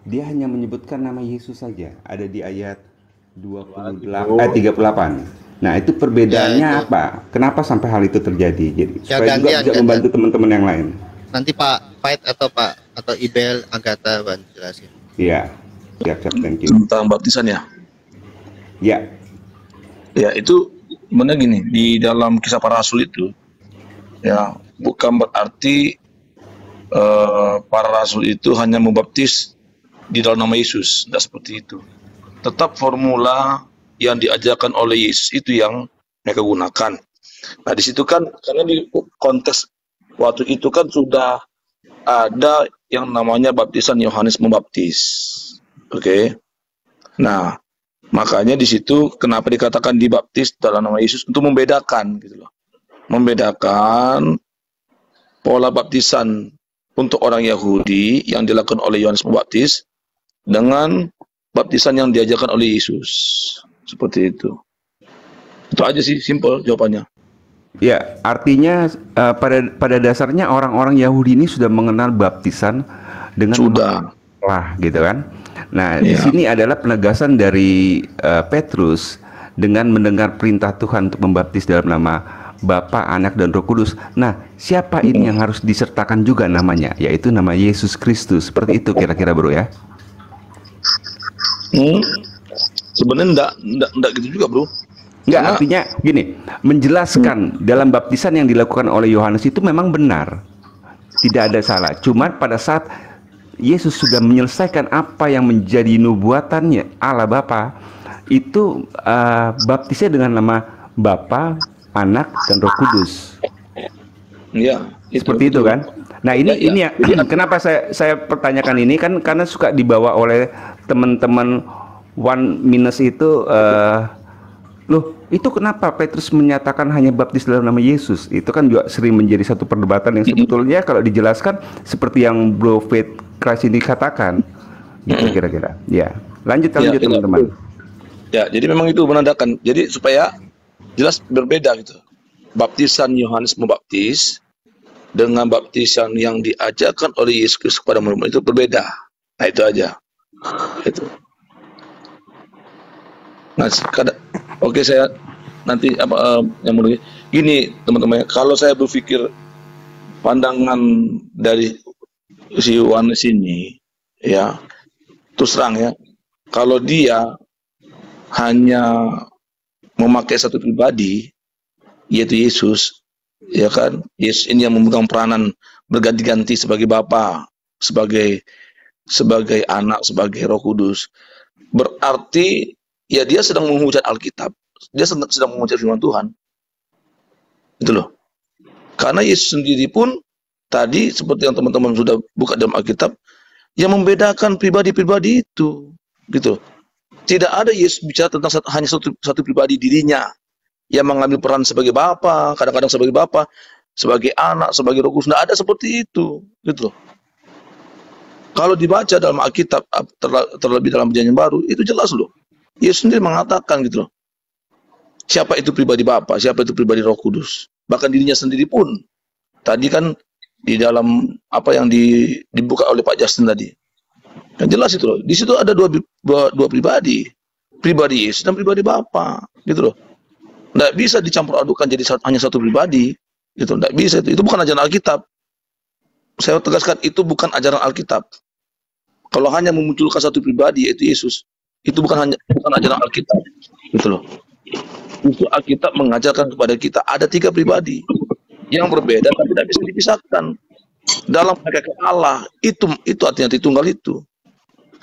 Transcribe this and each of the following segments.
Dia hanya menyebutkan nama Yesus saja. Ada di ayat Lagi 28, bro, 38. Nah, itu Ya perbedaannya itu. apa? Kenapa sampai hal itu terjadi? Jadi Ya supaya juga gantian bisa gantian. membantu teman-teman yang lain. Nanti Pak Fight atau Ibel Agatha bantu jelasin. Iya. Siap-siap, thank you. tentang baptisan ya. Ya, Ya itu sebenarnya gini, di dalam kisah para rasul itu ya bukan berarti para rasul itu hanya membaptis di dalam nama Yesus, tidak seperti itu. Tetap formula yang diajarkan oleh Yesus itu yang mereka gunakan. Nah di situ kan karena di konteks waktu itu kan sudah ada yang namanya baptisan Yohanes Pembaptis. Oke. Nah, makanya di situ kenapa dikatakan dibaptis dalam nama Yesus untuk membedakan gitu loh. Membedakan pola baptisan untuk orang Yahudi yang dilakukan oleh Yohanes Pembaptis dengan baptisan yang diajarkan oleh Yesus. Seperti itu. Itu aja sih, simple jawabannya. ya, artinya pada dasarnya orang-orang Yahudi ini sudah mengenal baptisan dengan Sudah. lah gitu kan. Nah, di Ya. sini adalah penegasan dari Petrus dengan mendengar perintah Tuhan untuk membaptis dalam nama Bapa, Anak, dan Roh Kudus. Nah, siapa ini yang harus disertakan juga namanya, yaitu nama Yesus Kristus. Seperti itu kira-kira, Bro ya. Hmm, sebenarnya enggak gitu juga, Bro. Enggak, Karena artinya gini, menjelaskan dalam baptisan yang dilakukan oleh Yohanes itu memang benar. Tidak ada salah. Cuman pada saat Yesus sudah menyelesaikan apa yang menjadi nubuatannya Allah Bapa, itu baptisnya dengan nama Bapa, Anak, dan Roh Kudus. ya, Seperti itu betul. kan? Nah, Ya, ya. ini ya, kenapa saya pertanyakan ini kan karena suka dibawa oleh teman-teman One Minus itu loh, itu kenapa Petrus menyatakan hanya baptis dalam nama Yesus? Itu kan juga sering menjadi satu perdebatan yang sebetulnya kalau dijelaskan seperti yang Bro Faith Christ ini katakan. Gitu kira-kira. Ya. Lanjut Ya, ya, teman-teman. ya, jadi memang itu menandakan. Jadi supaya jelas berbeda gitu. Baptisan Yohanes Pembaptis dengan baptisan yang diajarkan oleh Yesus kepada murid-murid itu berbeda. Nah, itu aja. Itu. Nah, oke saya nanti yang mau gini teman-teman, kalau saya berpikir pandangan dari si Yohanes ini ya, terus terang ya, kalau dia hanya memakai satu pribadi yaitu Yesus, ya kan, Yesus ini yang memegang peranan berganti-ganti sebagai Bapa, sebagai Anak, sebagai Roh Kudus, berarti ya dia sedang menghujat Alkitab, dia sedang menghujat firman Tuhan, itu loh. Karena Yesus sendiri pun tadi seperti yang teman-teman sudah buka dalam Alkitab, yang membedakan pribadi-pribadi itu, gitu. Tidak ada Yesus bicara tentang hanya satu pribadi dirinya yang mengambil peran sebagai Bapa, kadang-kadang sebagai Bapa, sebagai Anak, sebagai Roh Kudus. Tidak ada seperti itu, gitu loh. Kalau dibaca dalam Alkitab, terlebih dalam Perjanjian Baru, itu jelas loh. Yesus sendiri mengatakan gitu loh. Siapa itu pribadi Bapa, siapa itu pribadi Roh Kudus. Bahkan dirinya sendiri pun. Tadi kan di dalam apa yang dibuka oleh Pak Justin tadi. Yang jelas itu loh. Di situ ada dua pribadi. Pribadi Yesus dan pribadi Bapa, gitu loh. Tidak bisa dicampur adukan jadi hanya satu pribadi. Gitu. Tidak bisa itu. Itu bukan ajaran Alkitab. Saya tegaskan itu bukan ajaran Alkitab. Kalau hanya memunculkan satu pribadi yaitu Yesus, itu bukan ajaran Alkitab. Gitu loh. Itu Alkitab mengajarkan kepada kita ada tiga pribadi yang berbeda tapi tidak bisa dipisahkan dalam hakikat Allah. Itu artinya Tritunggal itu.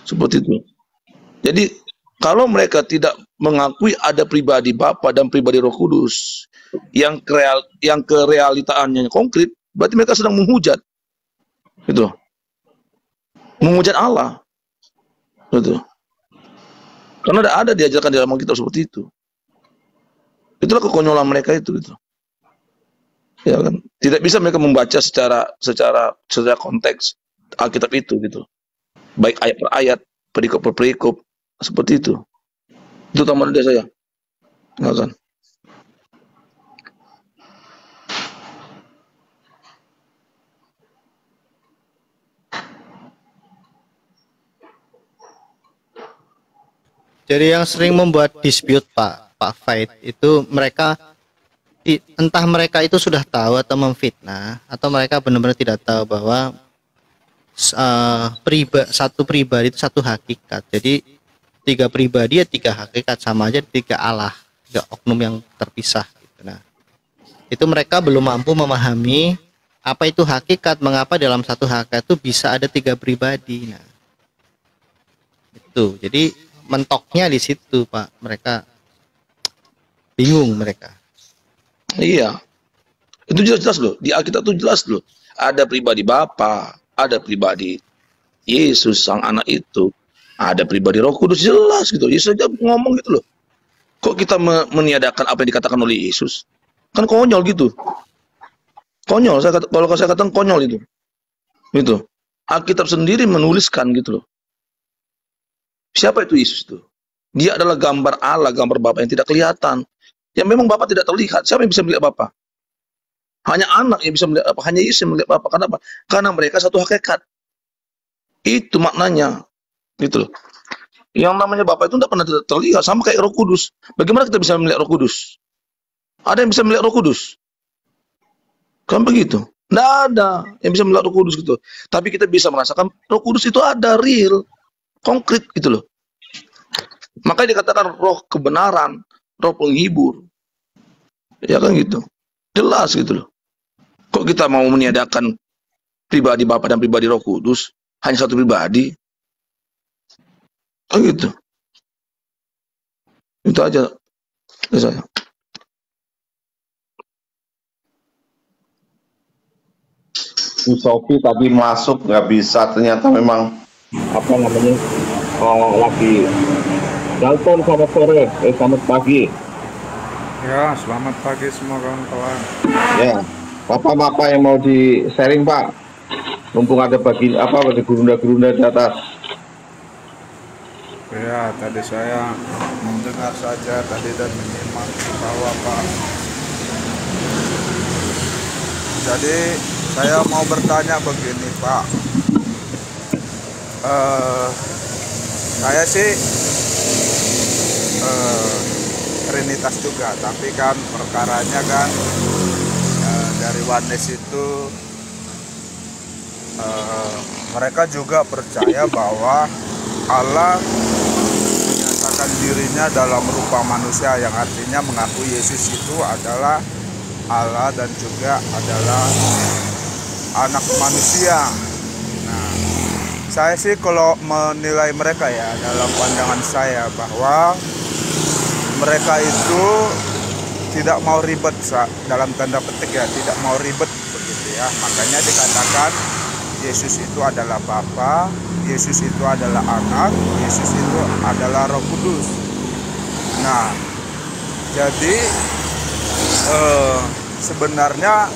Seperti itu. Jadi kalau mereka tidak mengakui ada pribadi Bapa dan pribadi Roh Kudus yang kerealitaannya konkret, berarti mereka sedang menghujat. Gitu. Menghujat Allah. Gitu. Karena tidak ada diajarkan di dalam Alkitab seperti itu. Itulah kekonyolan mereka itu, gitu. Ya kan? Tidak bisa mereka membaca secara konteks Alkitab itu, gitu. Baik ayat per ayat, perikop per perikop, seperti itu. Itu tambahan dari saya. Ya kan? Jadi yang sering membuat dispute Pak Faid itu mereka entah mereka itu sudah tahu atau memfitnah, atau mereka benar-benar tidak tahu bahwa satu pribadi itu satu hakikat. Jadi tiga pribadi ya tiga hakikat, sama aja tiga Allah, tiga oknum yang terpisah gitu. Nah, itu mereka belum mampu memahami apa itu hakikat, mengapa dalam satu hakikat itu bisa ada tiga pribadi. Nah, itu. Jadi mentoknya di situ, Pak. Mereka bingung mereka. Iya, itu jelas-jelas loh. Di Alkitab itu jelas loh. Ada pribadi Bapa, ada pribadi Yesus sang anak itu, ada pribadi Roh Kudus, jelas gitu. Yesus aja ngomong gitu loh. Kok kita meniadakan apa yang dikatakan oleh Yesus? Kan konyol gitu. Konyol, kalau saya katakan konyol itu. Gitu. Alkitab sendiri menuliskan gitu loh. Siapa itu Yesus itu? Dia adalah gambar Allah, gambar Bapa yang tidak kelihatan. Yang memang Bapa tidak terlihat. Siapa yang bisa melihat Bapa? Hanya anak yang bisa melihat Bapa. Hanya Yesus yang melihat Bapa. Kenapa? Karena mereka satu hakikat. Itu maknanya. Gitu loh. Yang namanya Bapa itu tidak pernah terlihat. Sama kayak Roh Kudus. Bagaimana kita bisa melihat Roh Kudus? Ada yang bisa melihat Roh Kudus? Kan begitu. Tidak ada yang bisa melihat Roh Kudus gitu. Tapi kita bisa merasakan Roh Kudus itu ada, real, konkret gitu loh. Makanya dikatakan roh kebenaran, roh penghibur. Ya kan gitu. Jelas gitu loh. Kok kita mau meniadakan pribadi Bapa dan pribadi Roh Kudus? Hanya satu pribadi. Kan gitu. Itu aja dari saya. Bu Sofi tadi masuk nggak bisa, ternyata memang apa namanya lagi Dalton. Selamat sore, selamat pagi. Ya, selamat pagi semua kawan-kawan. Ya, bapak-bapak yang mau di sharing Pak, mumpung ada bagi gerunda-gerunda di atas. Ya, tadi saya mendengar saja tadi dan menyimak bahwa Pak. Jadi saya mau bertanya begini Pak. Saya sih Trinitas juga, tapi kan perkaranya kan dari Oneness itu mereka juga percaya bahwa Allah menyatakan dirinya dalam rupa manusia, yang artinya mengakui Yesus itu adalah Allah dan juga adalah anak manusia. Nah, saya sih kalau menilai mereka ya, dalam pandangan saya bahwa mereka itu tidak mau ribet, dalam tanda petik ya, tidak mau ribet begitu ya. Makanya dikatakan Yesus itu adalah Bapa, Yesus itu adalah anak, Yesus itu adalah Roh Kudus. Nah, jadi sebenarnya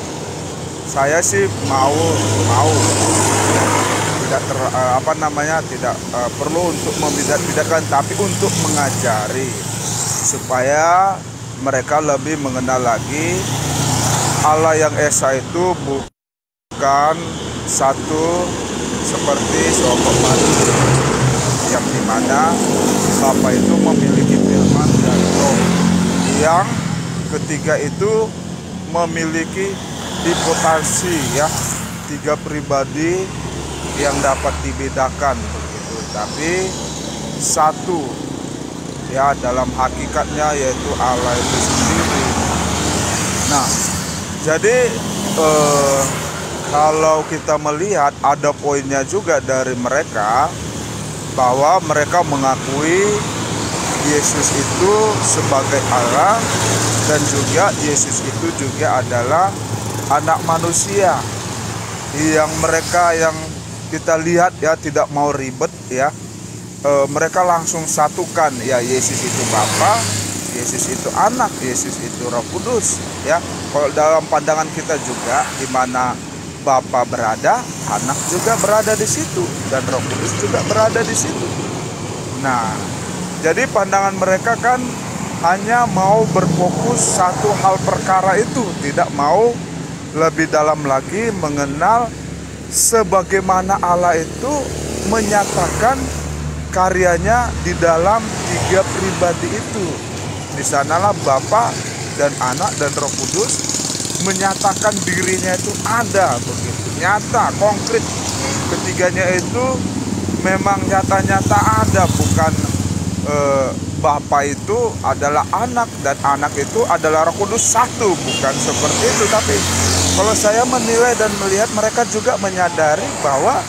saya sih mau tidak perlu untuk membedakan, tapi untuk mengajari supaya mereka lebih mengenal lagi Allah yang Esa itu bukan satu seperti sekelompok manusia, yang dimana Bapa itu memiliki firman dan Roh, yang ketiga itu memiliki hipotansi ya, tiga pribadi yang dapat dibedakan begitu, tapi satu ya dalam hakikatnya, yaitu Allah itu sendiri. Nah, jadi kalau kita melihat ada poinnya juga dari mereka, bahwa mereka mengakui Yesus itu sebagai Allah, dan juga Yesus itu juga adalah anak manusia. Yang mereka yang kita lihat ya tidak mau ribet ya, mereka langsung satukan ya, Yesus itu Bapa, Yesus itu anak, Yesus itu Roh Kudus ya. Kalau dalam pandangan kita juga, di mana Bapa berada, anak juga berada di situ, dan Roh Kudus juga berada di situ. Nah, jadi pandangan mereka kan hanya mau berfokus satu hal perkara itu, tidak mau lebih dalam lagi mengenal sebagaimana Allah itu menyatakan karyanya di dalam tiga pribadi itu. Di sanalah Bapa dan Anak dan Roh Kudus menyatakan dirinya itu ada begitu, nyata, konkret. Ketiganya itu memang nyata-nyata ada, bukan Bapa itu adalah Anak dan Anak itu adalah Roh Kudus satu, bukan seperti itu. Tapi kalau saya menilai dan melihat, mereka juga menyadari bahwa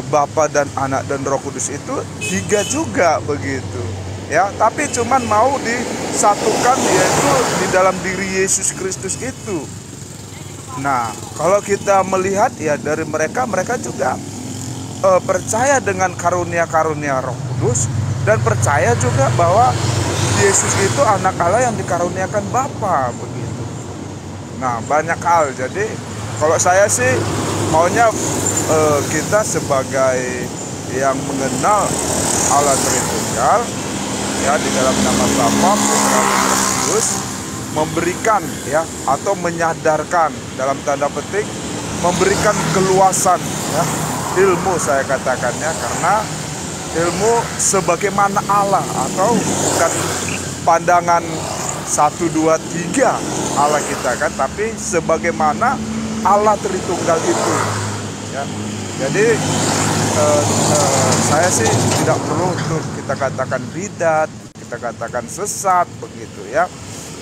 Bapa dan Anak dan Roh Kudus itu tiga juga begitu. Ya, tapi cuman mau disatukan, yaitu di dalam diri Yesus Kristus itu. Nah, kalau kita melihat ya dari mereka juga percaya dengan karunia-karunia Roh Kudus dan percaya juga bahwa Yesus itu anak Allah yang dikaruniakan Bapa begitu. Nah, banyak hal. Jadi kalau saya sih maunya kita sebagai yang mengenal Allah Tritunggal, ya, di dalam nama Bapa, Putra, dan Roh Kudus, memberikan ya, atau menyadarkan dalam tanda petik, memberikan keluasan ya, ilmu, saya katakannya, karena ilmu sebagaimana Allah, atau bukan pandangan 1, 2, 3 Allah kita kan, tapi sebagaimana Allah Tritunggal itu ya. Jadi saya sih tidak perlu untuk kita katakan bidat, kita katakan sesat begitu ya,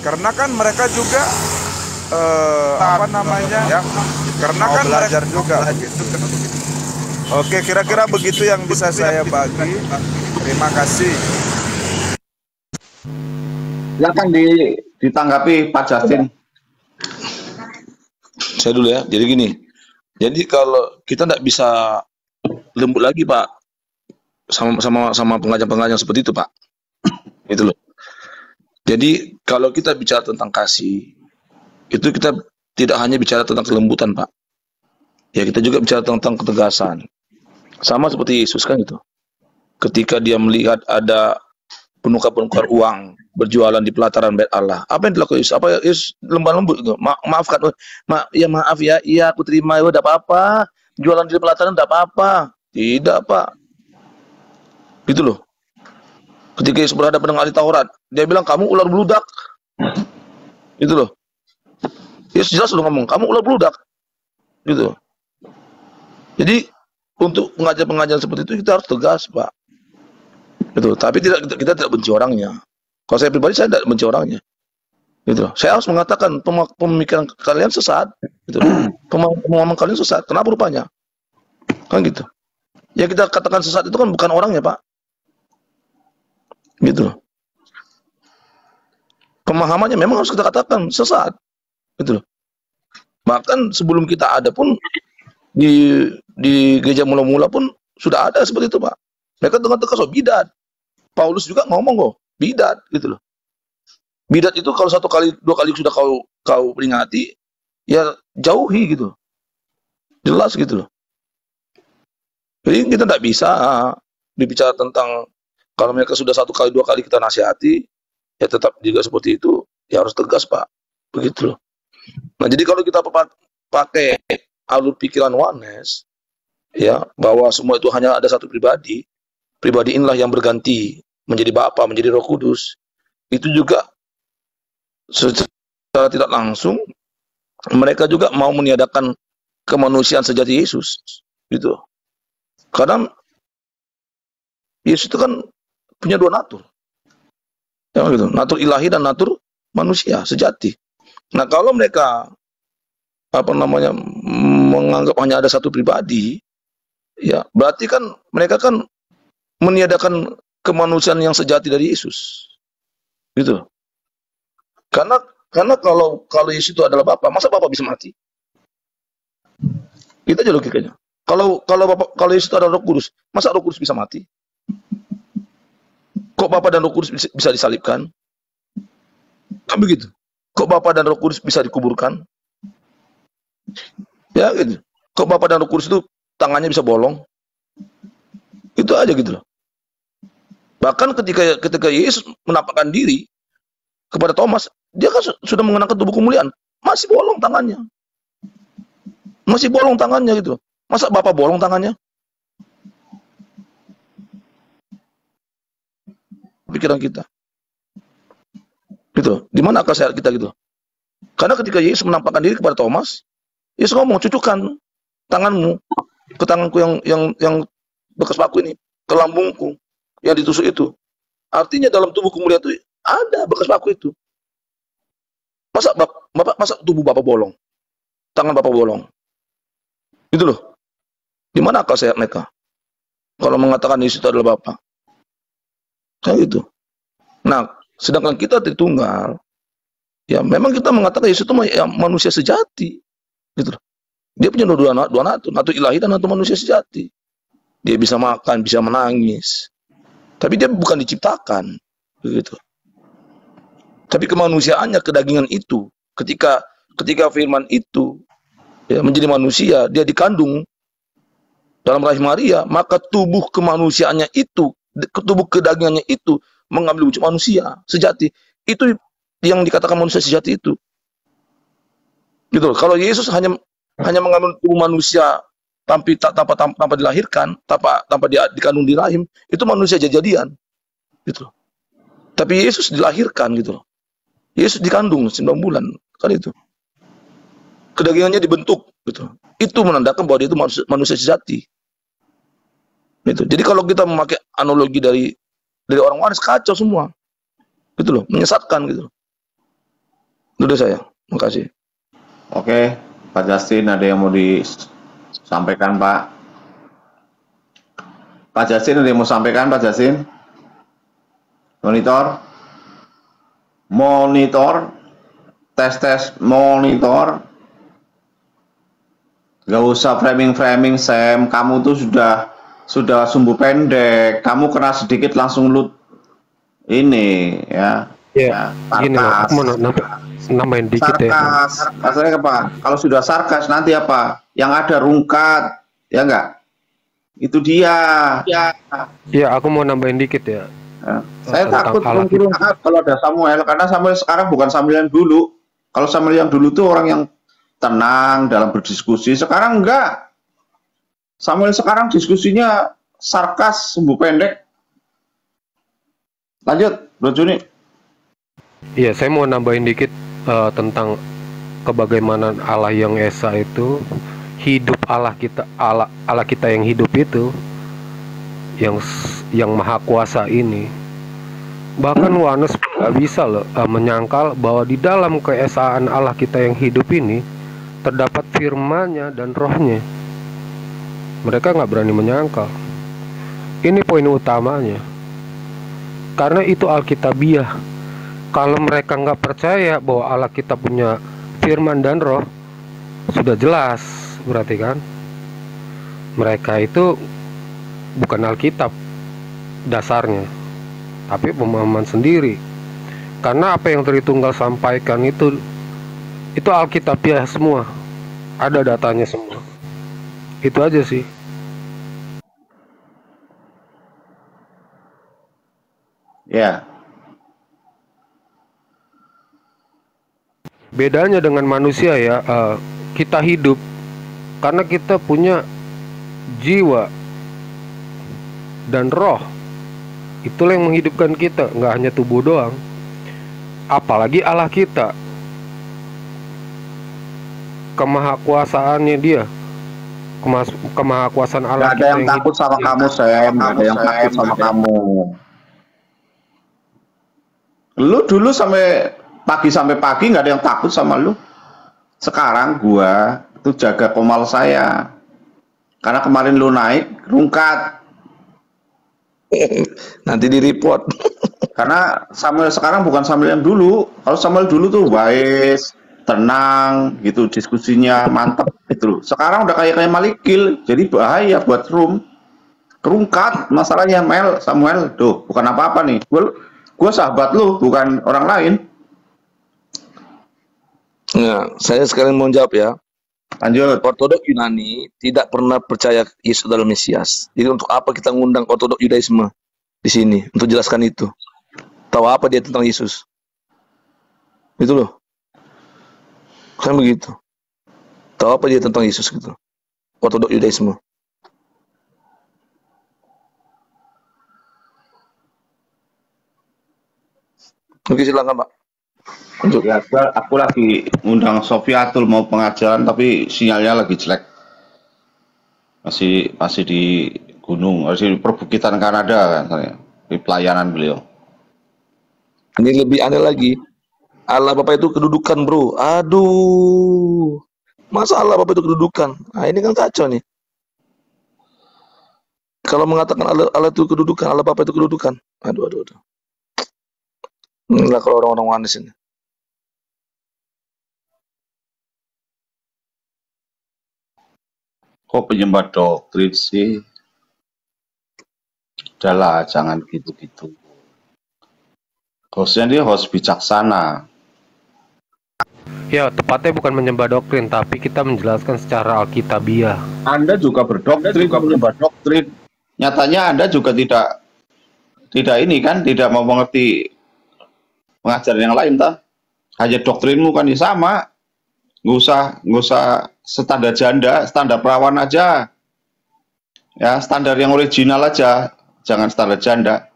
karena kan mereka juga apa namanya ya, karena kan belajar juga begitu. Oke, kira-kira begitu yang bisa saya bagi. Terima kasih. Silakan ditanggapi Pak Justin. Saya dulu ya. Jadi gini. Jadi kalau kita tidak bisa lembut lagi, Pak, sama pengajar-pengajar seperti itu, Pak. Itu loh. Jadi kalau kita bicara tentang kasih, itu kita tidak hanya bicara tentang kelembutan, Pak. Ya, kita juga bicara tentang ketegasan. Sama seperti Yesus kan itu. Ketika dia melihat ada penukar-penukar uang berjualan di pelataran Bait Allah, apa yang dilakukan Yesus? Apa Yesus lemah lembut gitu? Maafkan, maaf ya, iya aku terima, ya udah apa-apa. Jualan di pelataran tidak apa-apa. Tidak, Pak. Gitu loh. Ketika Yesus berhadapan dengan ahli Taurat, dia bilang, kamu ular beludak. Gitu loh. Yesus jelas udah ngomong, kamu ular beludak. Gitu. Jadi untuk pengajar-pengajar seperti itu kita harus tegas, Pak. Gitu. Tapi kita tidak benci orangnya. Kalau saya pribadi, saya tidak benci orangnya. Gitu. Saya harus mengatakan pemikiran kalian sesat. Gitu. Pemahaman kalian sesat. Kenapa rupanya? Kan gitu. Ya kita katakan sesat itu kan bukan orangnya, Pak. Gitu. Pemahamannya memang harus kita katakan sesat. Gitu. Bahkan sebelum kita ada pun di gereja mula-mula pun sudah ada seperti itu, Pak. Mereka dengan tegas, oh bidat. Paulus juga ngomong kok, bidat gitu loh. Bidat itu kalau 1 kali 2 kali sudah kau peringati, ya jauhi gitu. Jelas gitu loh. Jadi kita tidak bisa berbicara tentang kalau mereka sudah 1 kali 2 kali kita nasihati, ya tetap juga seperti itu, ya harus tegas, Pak. Begitu loh. Nah, jadi kalau kita pakai alur pikiran oneness, ya, bahwa semua itu hanya ada satu pribadi inilah yang berganti menjadi Bapa, menjadi Roh Kudus, itu juga secara tidak langsung mereka juga mau meniadakan kemanusiaan sejati Yesus, gitu. Karena Yesus itu kan punya 2 natur, ya, gitu. Natur ilahi dan natur manusia sejati. Nah, kalau mereka menganggap hanya ada satu pribadi, ya berarti kan mereka kan meniadakan kemanusiaan yang sejati dari Yesus, gitu. Karena kalau Yesus itu adalah Bapa, masa Bapa bisa mati? Itu aja logikanya. Kalau Yesus itu adalah Roh Kudus, masa Roh Kudus bisa mati? Kok Bapa dan Roh Kudus bisa disalibkan? Kan begitu. Kok Bapa dan Roh Kudus bisa dikuburkan? Ya gitu. Kok Bapa dan Roh Kudus itu tangannya bisa bolong? Itu aja gitu loh. Bahkan ketika Yesus menampakkan diri kepada Thomas, dia kan sudah mengenakan tubuh kemuliaan, masih bolong tangannya. Masih bolong tangannya gitu. Masa Bapa bolong tangannya? pikiran kita? Gitu. Di mana akal sehat kita gitu? Karena ketika Yesus menampakkan diri kepada Thomas, Yesus ngomong, cucukkan tanganmu ke tanganku yang bekas paku ini, ke lambungku yang ditusuk itu. Artinya dalam tubuh kemuliaan itu ada bekas paku itu. Masa tubuh Bapak bolong? Tangan Bapak bolong? Itu loh. Di mana akal sehat mereka? Kalau mengatakan Yesus itu adalah Bapa. Kayak gitu. Nah, sedangkan kita Tritunggal, ya memang kita mengatakan Yesus itu ya, manusia sejati. Gitu loh. Dia punya dua natur ilahi dan natur manusia sejati. Dia bisa makan, bisa menangis. Tapi dia bukan diciptakan. Begitu. Tapi kemanusiaannya, kedagingan itu, ketika firman itu ya, menjadi manusia, dia dikandung dalam rahim Maria, maka tubuh kemanusiaannya itu, tubuh kedagingannya itu mengambil wujud manusia sejati. Itu yang dikatakan manusia sejati itu. Gitu loh. Kalau Yesus hanya mengambil tubuh manusia tanpa dilahirkan, tanpa dia dikandung di rahim, itu manusia jadian. Gitu loh. Tapi Yesus dilahirkan gitu loh. Yesus dikandung 9 bulan, kan itu. Kedagingannya dibentuk gitu. Itu menandakan bahwa dia itu manusia sejati. Gitu. Jadi kalau kita memakai analogi dari orang waris, kacau semua. Gitu loh, menyesatkan gitu. Itu dari saya. Makasih. Oke, Pak Justin, ada yang mau disampaikan, Pak? Pak Justin, ada yang mau sampaikan, Pak Justin? Monitor, tes monitor. Gak usah framing, Sam. Kamu tuh sudah sumbu pendek. Kamu kena sedikit langsung ini ya. Ya, gini loh, aku mau nambahin dikit ya. Maksudnya apa? Kalau sudah sarkas nanti apa? Yang ada rungkat, ya enggak? Itu dia. Ya, aku mau nambahin dikit ya. Saya takut kalau ada Samuel, karena Samuel sekarang bukan Samuel yang dulu. Kalau Samuel yang dulu tuh orang yang tenang dalam berdiskusi, sekarang enggak. Samuel sekarang diskusinya sarkas, sumbu pendek. Lanjut, Bro Juni. Iya, saya mau nambahin dikit tentang kebagaimana Allah yang esa itu hidup, Allah kita yang hidup itu, yang maha kuasa ini. Bahkan Yohanes nggak bisa loh menyangkal bahwa di dalam keesaan Allah kita yang hidup ini terdapat firman-Nya dan rohnya. Mereka nggak berani menyangkal. Ini poin utamanya. Karena itu Alkitabiah. Kalau mereka nggak percaya bahwa Allah kita punya firman dan roh, sudah jelas berarti kan mereka itu bukan Alkitab dasarnya, tapi pemahaman sendiri. Karena apa yang Tritunggal sampaikan itu Alkitabiah semua, ada datanya semua. Itu aja sih. Ya. Bedanya dengan manusia ya, kita hidup karena kita punya jiwa dan roh. Itulah yang menghidupkan kita, nggak hanya tubuh doang. Apalagi Allah kita, kemahakuasaannya dia, kemahakuasaan Allah kita yang takut sama kamu, Sam. Nggak ada yang takut sama kamu. Lu dulu pagi sampai pagi nggak ada yang takut sama lu. Sekarang gua tuh jaga komal saya. Karena kemarin lu naik rungkat. Nanti di report. Karena Samuel sekarang bukan Samuel yang dulu. Kalau Samuel dulu tuh wise, tenang gitu, diskusinya mantap gitu. Sekarang udah kayak Malikil, jadi bahaya buat room. Rungkat masalahnya Samuel tuh, bukan apa-apa nih. Gue sahabat lu, bukan orang lain. Nah, saya sekarang mau jawab ya. Lanjut. Ortodok Yunani tidak pernah percaya Yesus adalah Mesias. Jadi untuk apa kita ngundang Ortodok Yudaisme di sini untuk jelaskan itu? Tahu apa dia tentang Yesus? Itu loh. Kan begitu. Tahu apa dia tentang Yesus gitu? Ortodok Yudaisme. Oke, silakan Pak. Lanjut. Ya, aku lagi undang Sofiatul mau pengajaran tapi sinyalnya lagi jelek. Masih di gunung, masih di perbukitan Kanada kan saya. Di pelayanan beliau. Ini lebih aneh lagi. Allah Bapak itu kedudukan, bro. Aduh. Masa Allah Bapak itu kedudukan? Nah, ini kan kacau nih. Kalau mengatakan Allah itu kedudukan, Allah Bapa itu kedudukan. Aduh, aduh, aduh. Inilah kalau orang-orang manis ini. Kok penyembah doktrin sih? Udahlah, jangan gitu-gitu. Hostnya dia host bijaksana. Ya, tepatnya bukan menyembah doktrin, tapi kita menjelaskan secara alkitabiah. Anda juga berdoktrin, menyembah doktrin. Nyatanya Anda juga tidak ini kan, tidak mau mengerti pengajaran yang lain, tak? Hanya doktrinmu kan sama. Nggak usah standar janda, standar perawan aja. Ya, standar yang original aja, jangan standar janda.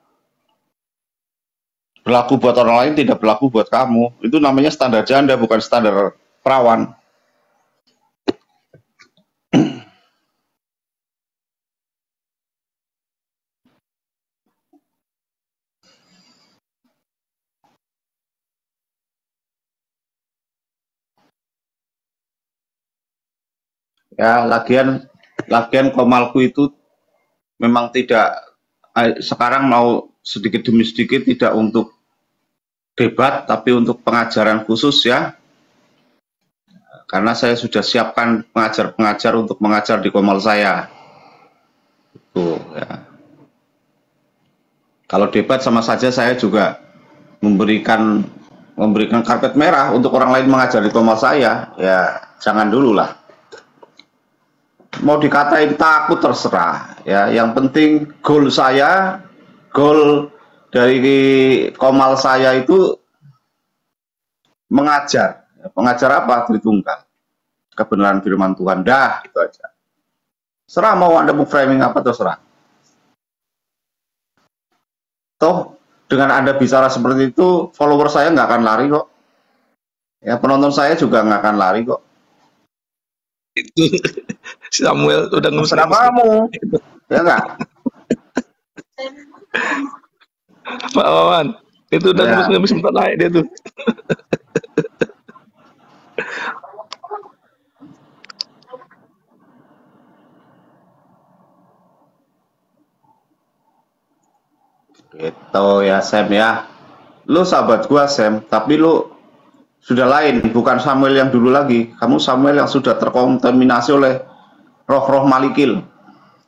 Berlaku buat orang lain, tidak berlaku buat kamu. Itu namanya standar janda, bukan standar perawan. Ya, lagian komalku itu memang tidak, sekarang mau sedikit demi sedikit tidak untuk debat, tapi untuk pengajaran khusus ya. Karena saya sudah siapkan pengajar-pengajar untuk mengajar di komal saya. Itu ya. Kalau debat sama saja saya juga memberikan karpet merah untuk orang lain mengajar di komal saya. Ya, jangan dulu lah. Mau dikatain takut terserah ya. Yang penting goal dari komal saya itu mengajar apa? Tritunggal, kebenaran firman Tuhan, dah itu aja. Serah mau Anda mau framing apa terserah. Toh dengan Anda bicara seperti itu, follower saya nggak akan lari kok. Ya, penonton saya juga nggak akan lari kok. Itu Samuel udah ngemes kamu, ya nggak? Pak Wawan, itu udah Ya. ngemes sempat naik dia tuh. Gitu ya Sam ya. Lu sahabat gua Sam, tapi lu sudah lain, bukan Samuel yang dulu lagi. Kamu Samuel yang sudah terkontaminasi oleh roh-roh malikil.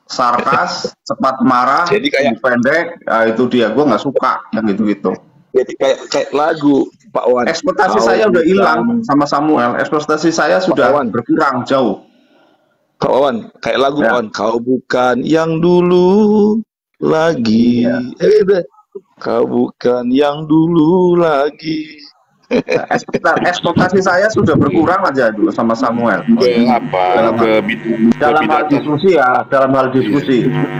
Sarkas, cepat marah, Jadi kayak pendek, nah, itu dia. Gua nggak suka yang gitu-gitu. Jadi kayak lagu Pak Wan. Ekspektasi saya udah hilang sama Samuel. Ekspektasi saya sudah berkurang jauh. Pak Wawan, kayak lagu Ya. Pak Wan. Kau bukan yang dulu lagi. Iya. Kau bukan yang dulu lagi. Ekspektasi saya sudah berkurang aja dulu sama Samuel. Dalam hal diskusi ya,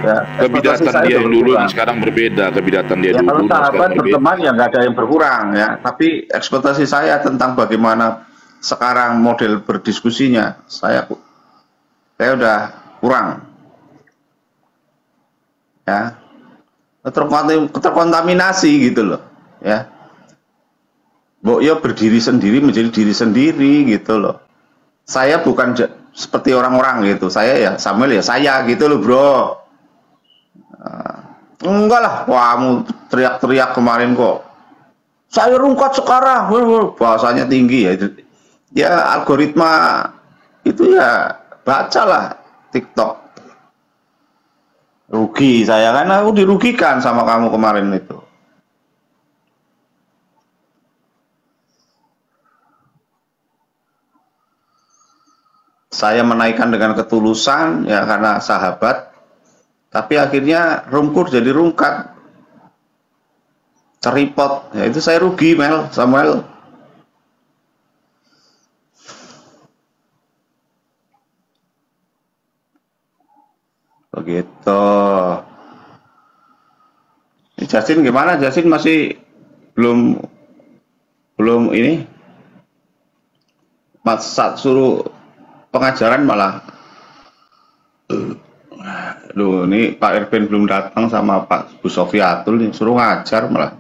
ya. Kebidatan dia yang dulu dan sekarang berbeda. Kebidatan dia Ya, kalau dulu dan sahabat sekarang berbeda. berteman ya nggak ada yang berkurang ya. Tapi ekspektasi saya tentang bagaimana sekarang model berdiskusinya, saya udah kurang. Ya, terkontaminasi gitu loh. Ya. Mbok yo berdiri sendiri menjadi diri sendiri gitu loh. Saya bukan seperti orang-orang gitu. Saya ya Samuel ya saya gitu loh, Bro. Enggak lah, kamu teriak-teriak kemarin kok. Saya rungkat sekarang, bahasanya tinggi ya. Ya algoritma itu ya bacalah TikTok. Rugi saya kan, aku dirugikan sama kamu kemarin itu. Saya menaikkan dengan ketulusan ya karena sahabat, tapi akhirnya rungkur jadi rungkat, teripot, ya itu saya rugi Samuel. Begitu. Jasin gimana? Jasin masih belum belum ini pas saat suruh pengajaran malah Loh, ini Pak Irfan belum datang sama Pak Bu Sofiatul nih, suruh ngajar malah.